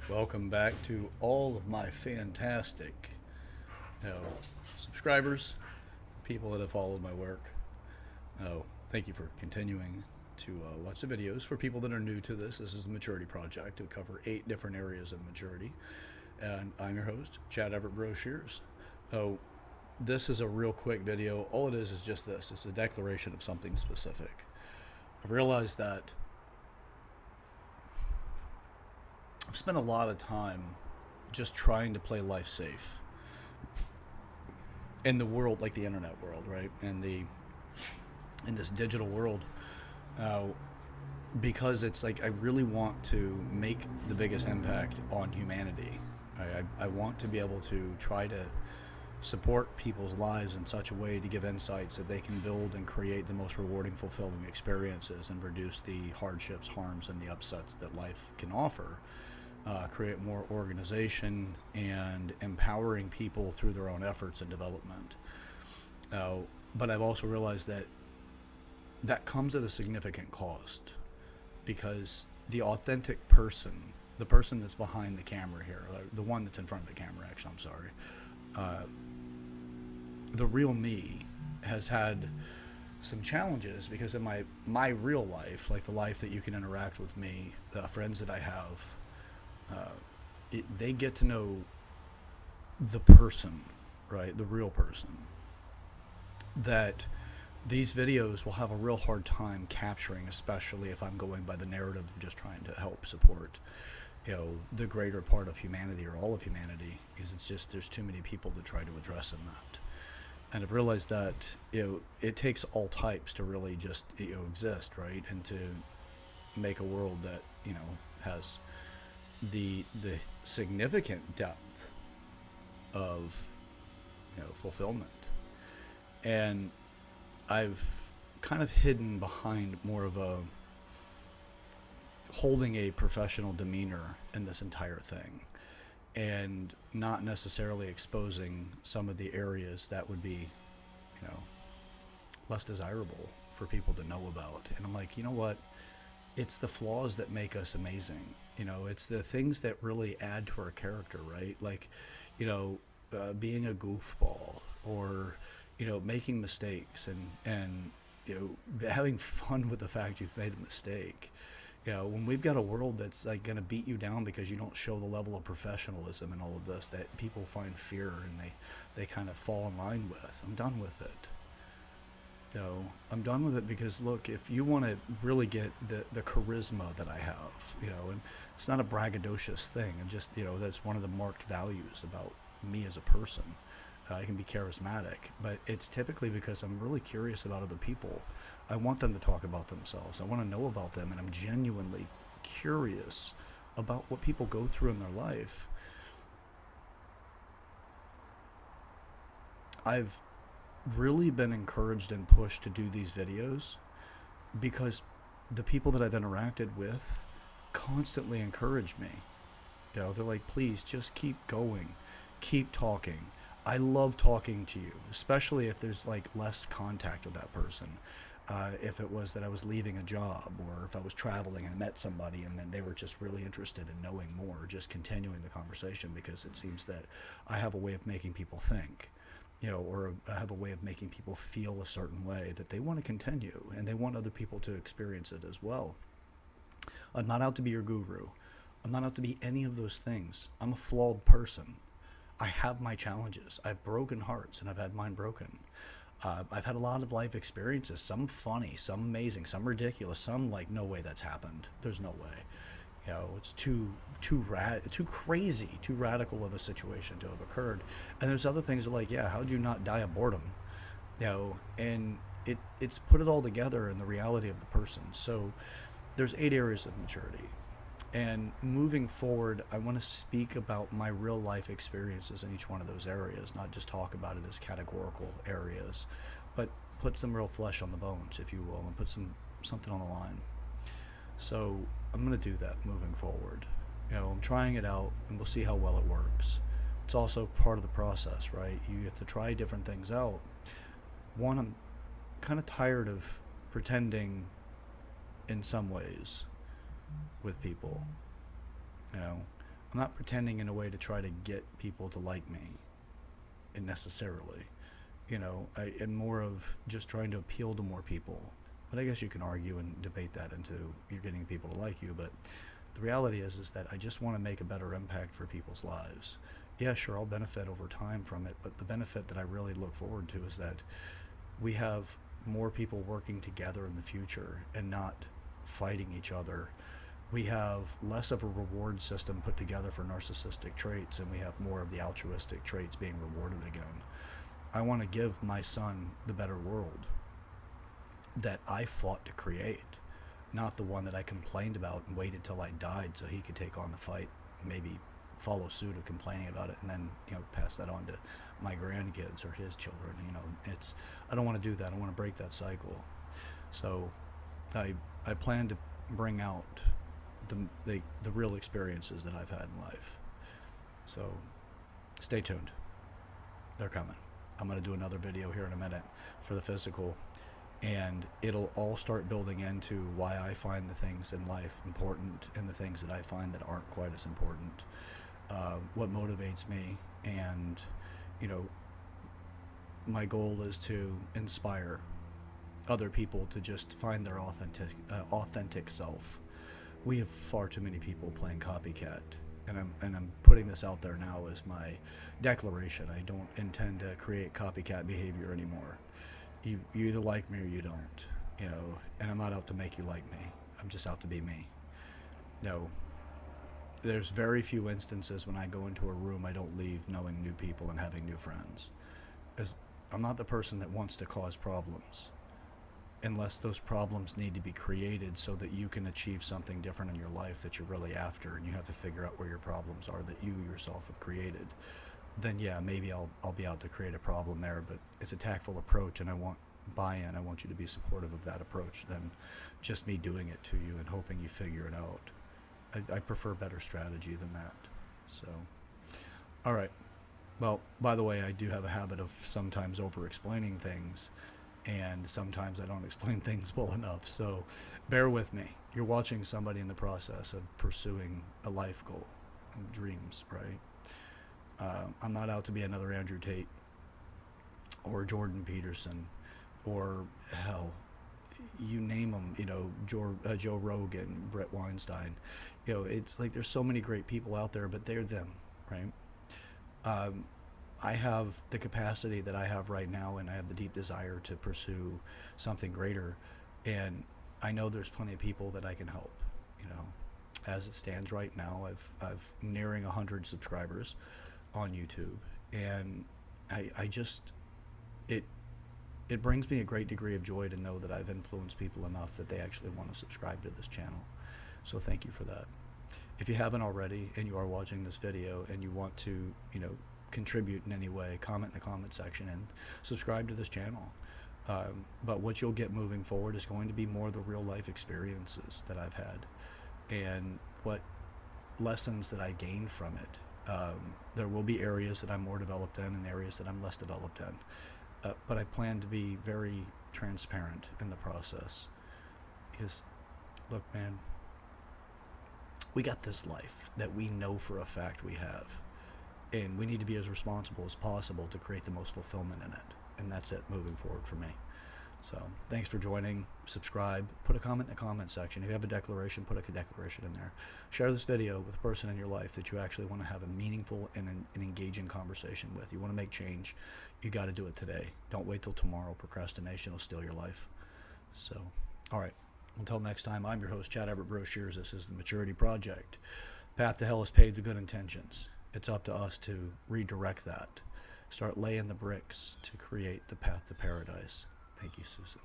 Welcome back to all of my fantastic you know, subscribers, people that have followed my work. Thank you for continuing to watch the videos. For people that are new to this is the Maturity Project. We cover 8 different areas of maturity. And I'm your host, Chad Everett Broshears. Oh, this is a real quick video. All it is just this. It's a declaration of something specific. I've realized that I've spent a lot of time just trying to play life safe in the world, like the internet world, right? And in this digital world, uh, because it's like I really want to make the biggest impact on humanity. I want to be able to try to support people's lives in such a way to give insights that they can build and create the most rewarding, fulfilling experiences and reduce the hardships, harms, and the upsets that life can offer. Create more organization and empowering people through their own efforts and development. Uh, but I've also realized that that comes at a significant cost because the authentic person, the person that's behind the camera here, the one that's in front of the camera, actually, I'm sorry, uh, the real me has had some challenges because in my real life, like the life that you can interact with me, the friends that I have, uh, they get to know the person, right? The real person. That these videos will have a real hard time capturing, especially if I'm going by the narrative of just trying to help support, the greater part of humanity or all of humanity, because it's just there's too many people to try to address in that. And I've realized that it takes all types to really just exist, right, and to make a world that has the significant depth of fulfillment. And I've kind of hidden behind more of a holding a professional demeanor in this entire thing and not necessarily exposing some of the areas that would be, you know, less desirable for people to know about. And I'm like, you know what? It's the flaws that make us amazing. It's the things that really add to our character, right? Like, being a goofball or, making mistakes and having fun with the fact you've made a mistake. When we've got a world that's like going to beat you down because you don't show the level of professionalism and all of this that people find fear and they kind of fall in line with, I'm done with it. I'm done with it because look, if you want to really get the charisma that I have, and it's not a braggadocious thing, and just that's one of the marked values about me as a person. I can be charismatic, but it's typically because I'm really curious about other people. I want them to talk about themselves. I want to know about them, and I'm genuinely curious about what people go through in their life. I've really been encouraged and pushed to do these videos because the people that I've interacted with constantly encourage me. They're like, please just keep going, keep talking. I love talking to you, especially if there's like less contact with that person. If it was that I was leaving a job or if I was traveling and met somebody and then they were just really interested in knowing more, just continuing the conversation because it seems that I have a way of making people think, or I have a way of making people feel a certain way that they want to continue and they want other people to experience it as well. I'm not out to be your guru. I'm not out to be any of those things. I'm a flawed person. I have my challenges. I've broken hearts and I've had mine broken. I've had a lot of life experiences, some funny, some amazing, some ridiculous, some like no way that's happened. There's no way. It's too crazy, too radical of a situation to have occurred. And there's other things that like, yeah, how'd you not die of boredom? And it's put it all together in the reality of the person. So there's 8 areas of maturity. And moving forward, I want to speak about my real life experiences in each one of those areas, not just talk about it as categorical areas, but put some real flesh on the bones, if you will, and put something on the line. So I'm going to do that moving forward. I'm trying it out, and we'll see how well it works. It's also part of the process, right? You have to try different things out. One, I'm kind of tired of pretending in some ways with people. You know, I'm not pretending in a way to try to get people to like me, and necessarily. I am more of just trying to appeal to more people. But I guess you can argue and debate that into you're getting people to like you. But the reality is that I just want to make a better impact for people's lives. Yeah, sure, I'll benefit over time from it, but the benefit that I really look forward to is that we have more people working together in the future and not fighting each other. We have less of a reward system put together for narcissistic traits, and we have more of the altruistic traits being rewarded again. I want to give my son the better world that I fought to create, not the one that I complained about and waited till I died so he could take on the fight, maybe follow suit of complaining about it, and then pass that on to my grandkids or his children. It's I don't want to do that. I want to break that cycle. So I plan to bring out the real experiences that I've had in life. So stay tuned. They're coming. I'm going to do another video here in a minute for the physical, and it'll all start building into why I find the things in life important and the things that I find that aren't quite as important. What motivates me, and my goal is to inspire other people to just find their authentic self. We have far too many people playing copycat, and I'm putting this out there now as my declaration. I don't intend to create copycat behavior anymore. You either like me or you don't, and I'm not out to make you like me. I'm just out to be me. There's very few instances when I go into a room I don't leave knowing new people and having new friends. As I'm not the person that wants to cause problems, unless those problems need to be created so that you can achieve something different in your life that you're really after, and you have to figure out where your problems are that you yourself have created. Then yeah, maybe I'll be out to create a problem there, but it's a tactful approach, and I want buy-in. I want you to be supportive of that approach than just me doing it to you and hoping you figure it out. I prefer better strategy than that. So, all right. Well, by the way, I do have a habit of sometimes over-explaining things, and sometimes I don't explain things well enough. So bear with me. You're watching somebody in the process of pursuing a life goal, dreams, right? I'm not out to be another Andrew Tate or Jordan Peterson or hell, you name them, Joe Rogan, Brett Weinstein. It's like there's so many great people out there, but they're them, right? I have the capacity that I have right now, and I have the deep desire to pursue something greater. And I know there's plenty of people that I can help. As it stands right now, I've nearing 100 subscribers on YouTube, and I just it brings me a great degree of joy to know that I've influenced people enough that they actually want to subscribe to this channel. So thank you for that. If you haven't already and you are watching this video and you want to, contribute in any way, comment in the comment section and subscribe to this channel. But what you'll get moving forward is going to be more of the real life experiences that I've had and what lessons that I gained from it. There will be areas that I'm more developed in and areas that I'm less developed in. But I plan to be very transparent in the process. Because, look, man, we got this life that we know for a fact we have. And we need to be as responsible as possible to create the most fulfillment in it. And that's it moving forward for me. So thanks for joining. Subscribe. Put a comment in the comment section. If you have a declaration, put a declaration in there. Share this video with a person in your life that you actually want to have a meaningful and an engaging conversation with. You want to make change, you got to do it today. Don't wait till tomorrow. Procrastination will steal your life. So, all right. Until next time, I'm your host, Chad Everett Brochures. This is the Maturity Project. Path to hell is paved with good intentions. It's up to us to redirect that. Start laying the bricks to create the path to paradise. Thank you, Susan.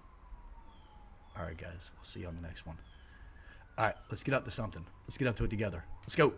All right, guys. We'll see you on the next one. All right, let's get up to something. Let's get up to it together. Let's go.